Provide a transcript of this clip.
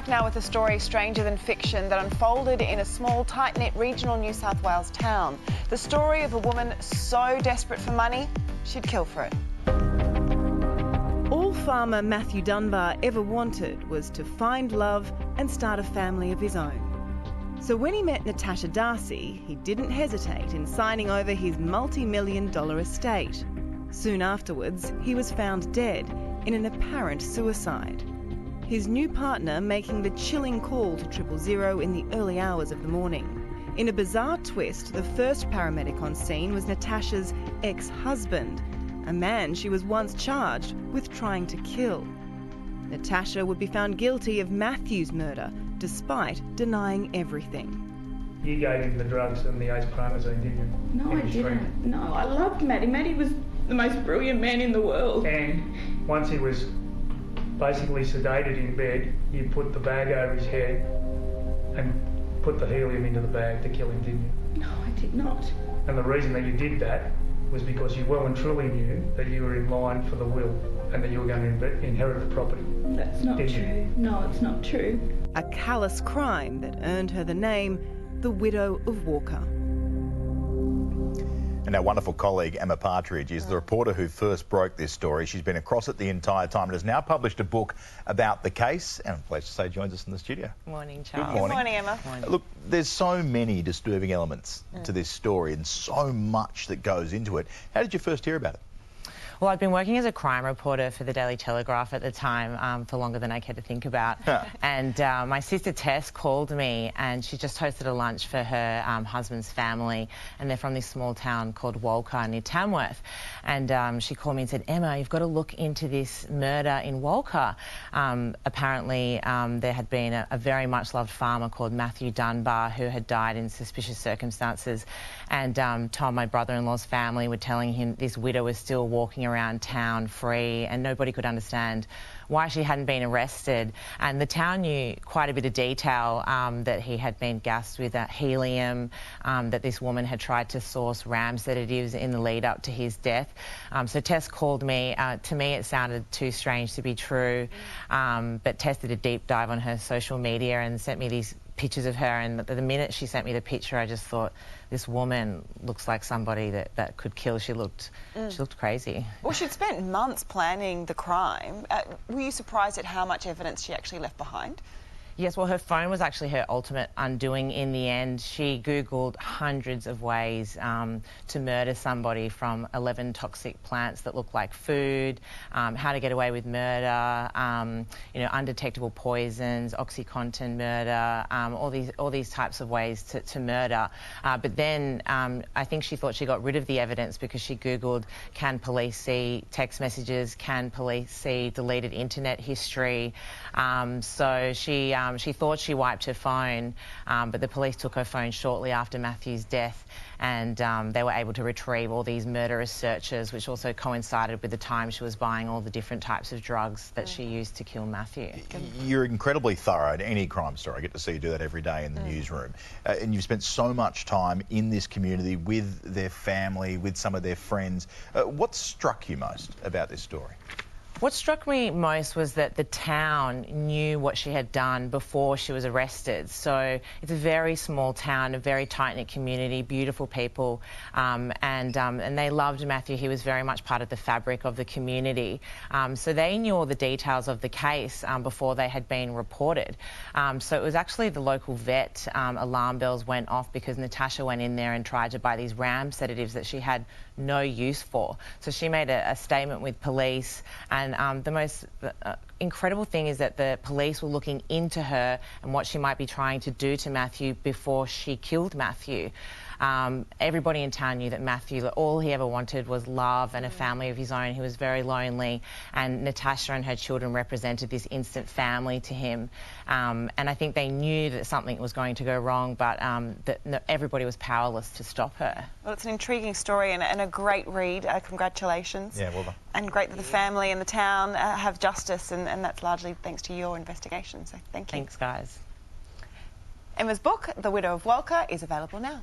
Back now with a story stranger than fiction that unfolded in a small, tight-knit regional New South Wales town. The story of a woman so desperate for money, she'd kill for it. All farmer Matthew Dunbar ever wanted was to find love and start a family of his own. So when he met Natasha Darcy, he didn't hesitate in signing over his multi-million-dollar estate. Soon afterwards, he was found dead in an apparent suicide. His new partner making the chilling call to 000 in the early hours of the morning. In a bizarre twist, the first paramedic on scene was Natasha's ex-husband, a man she was once charged with trying to kill. Natasha would be found guilty of Matthew's murder, despite denying everything. You gave him the drugs and the ace-promazine, didn't you? No, I didn't. No, I loved Matty. Matty was the most brilliant man in the world. And once he was basically sedated in bed, you put the bag over his head and put the helium into the bag to kill him, didn't you? No, I did not. And the reason that you did that was because you well and truly knew that you were in line for the will and that you were going to inherit the property. That's not Did true. you? No, it's not true. A callous crime that earned her the name the Widow of Walcha. And our wonderful colleague Emma Partridge is the reporter who first broke this story. She's been across it the entire time and has now published a book about the case. And I'm pleased to say joins us in the studio. Morning, Charles. Good morning. Good morning, Emma. Morning. Look, there's so many disturbing elements to this story and so much that goes into it. How did you first hear about it? Well, I'd been working as a crime reporter for the Daily Telegraph at the time for longer than I cared to think about. And my sister Tess called me and she just hosted a lunch for her husband's family, and they're from this small town called Walcha near Tamworth. And she called me and said, Emma, you've got to look into this murder in Walcha. Apparently there had been a very much loved farmer called Matthew Dunbar who had died in suspicious circumstances, and Tom, my brother-in-law's family, were telling him this widow was still walking around town free and nobody could understand why she hadn't been arrested. And the town knew quite a bit of detail, that he had been gassed with helium, that this woman had tried to source RAM sedatives in the lead up to his death. So Tess called me. To me it sounded too strange to be true, but Tess did a deep dive on her social media and sent me these pictures of her, and the minute she sent me the picture I just thought, this woman looks like somebody that could kill. She looked crazy. Well, she'd spent months planning the crime. Were you surprised at how much evidence she actually left behind? Yes, well, her phone was actually her ultimate undoing in the end. She Googled hundreds of ways to murder somebody, from 11 toxic plants that look like food, how to get away with murder, you know, undetectable poisons, OxyContin murder, all these types of ways to murder. But then I think she thought she got rid of the evidence because she Googled, can police see text messages, can police see deleted internet history. So she thought she wiped her phone, but the police took her phone shortly after Matthew's death, and they were able to retrieve all these murderous searches, which also coincided with the time she was buying all the different types of drugs that she used to kill Matthew. You're incredibly thorough at any crime story. I get to see you do that every day in the newsroom. And you've spent so much time in this community with their family, with some of their friends. What struck you most about this story? What struck me most was that the town knew what she had done before she was arrested. So it's a very small town, a very tight-knit community, beautiful people, and they loved Matthew. He was very much part of the fabric of the community. So they knew all the details of the case before they had been reported. So it was actually the local vet, alarm bells went off because Natasha went in there and tried to buy these RAM sedatives that she had no use for. So she made a statement with police, and the most incredible thing is that the police were looking into her and what she might be trying to do to Matthew before she killed Matthew. Everybody in town knew that Matthew, all he ever wanted was love and a family of his own. He was very lonely, and Natasha and her children represented this instant family to him. And I think they knew that something was going to go wrong, but everybody was powerless to stop her. Well, it's an intriguing story and a great read. Congratulations. Yeah, well done. And great that the family and the town have justice, and that's largely thanks to your investigation, so thank you. Thanks, guys. Emma's book, The Widow of Walcha, is available now.